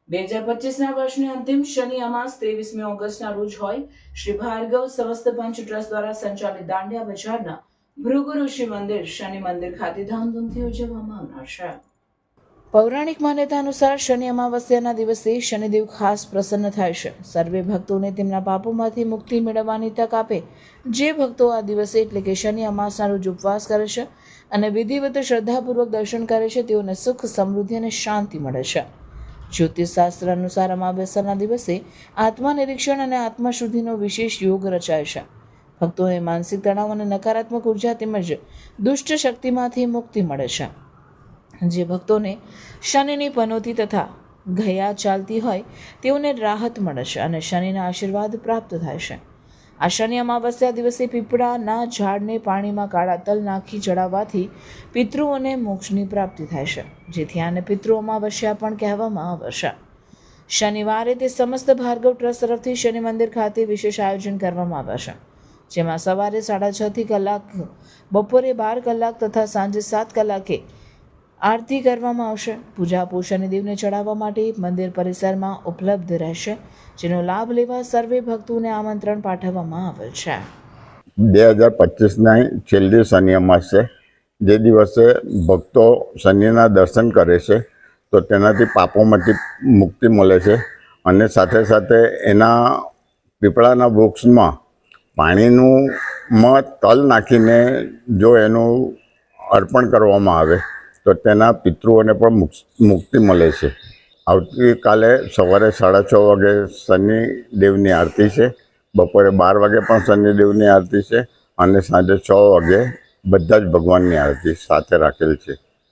2025ના વર્ષની અંતિમ શનિ અમાસ 23મી ઓગસ્ટના રોજ હોય શ્રી ભાર્ગવ સમસ્ત પંચ ટ્રસ્ટ દ્વારા સંચાલિત દાંડિયા બજારના ભૃગુ ઋષિ મંદિર શનિ મંદિર ખાતે ધામધૂમથી ઉજવવામાં આવનાર છે। પૌરાણિક માન્યતા અનુસાર શનિ અમાવસ્યાના દિવસે શનિદેવ ખાસ પ્રસન્ન થાય છે। સર્વે ભક્તોને તેમના પાપોમાંથી મુક્તિ મેળવવાની તક આપે। જે ભક્તો આ દિવસે એટલે કે શનિ અમાસના રોજ ઉપવાસ કરે છે અને વિધિવત શ્રદ્ધાપૂર્વક દર્શન કરે છે તેઓને સુખ, સમૃદ્ધિ અને શાંતિ મળે છે। જ્યોતિષશાસ્ત્ર અનુસાર અમાવસ્યાના દિવસે આત્મા નિરીક્ષણ અને આત્મશુદ્ધિનો વિશેષ યોગ રચાય છે। ભક્તોને માનસિક તણાવ અને નકારાત્મક ઉર્જા તેમજ દુષ્ટ શક્તિમાંથી મુક્તિ મળે છે। જે ભક્તોને શનિની પનોતી તથા ગયા ચાલતી હોય તેઓને રાહત મળે છે અને શનિના આશીર્વાદ પ્રાપ્ત થાય છે। આ શનિ અમાવસ્યા દિવસે પીપળાના ઝાડને પાણીમાં કાળા તલ નાખી ચડાવવાથી પિતૃઓને મોક્ષની પ્રાપ્તિ થાય છે, જેથી આને પિતૃ અમાવસ્યા પણ કહેવામાં આવે છે। શનિવારે તે સમસ્ત ભાર્ગવ ટ્રસ્ટ તરફથી શનિ મંદિર ખાતે વિશેષ આયોજન કરવામાં આવે છે, જેમાં સવારે 6:30 કલાક, બપોરે 12 કલાક તથા સાંજે 7 કલાકે આરતી કરવામાં આવશે। પૂજા શનિદેવને ચડાવવા માટે મંદિર પરિસરમાં ઉપલબ્ધ રહેશે, જેનો લાભ લેવા સર્વે ભક્તોને આમંત્રણ પાઠવવામાં આવેલ છે। 2025ના છેલ્લી શનિ અમાસ છે, જે દિવસે ભક્તો શનિના દર્શન કરે છે તો તેનાથી પાપોમાંથી મુક્તિ મળે છે અને સાથે સાથે એના પીપળાના વૃક્ષમાં પાણીમાં તલ નાખીને જો એનું અર્પણ કરવામાં આવે તો તેના પિતૃઓને પણ મુક્તિ મળે છે। આવતીકાલે સવારે 6:30 વાગે શનિદેવની આરતી છે, બપોરે 12 વાગે પણ શનિદેવની આરતી છે અને સાંજે 6 વાગે બધા જ ભગવાનની આરતી સાથે રાખેલ છે।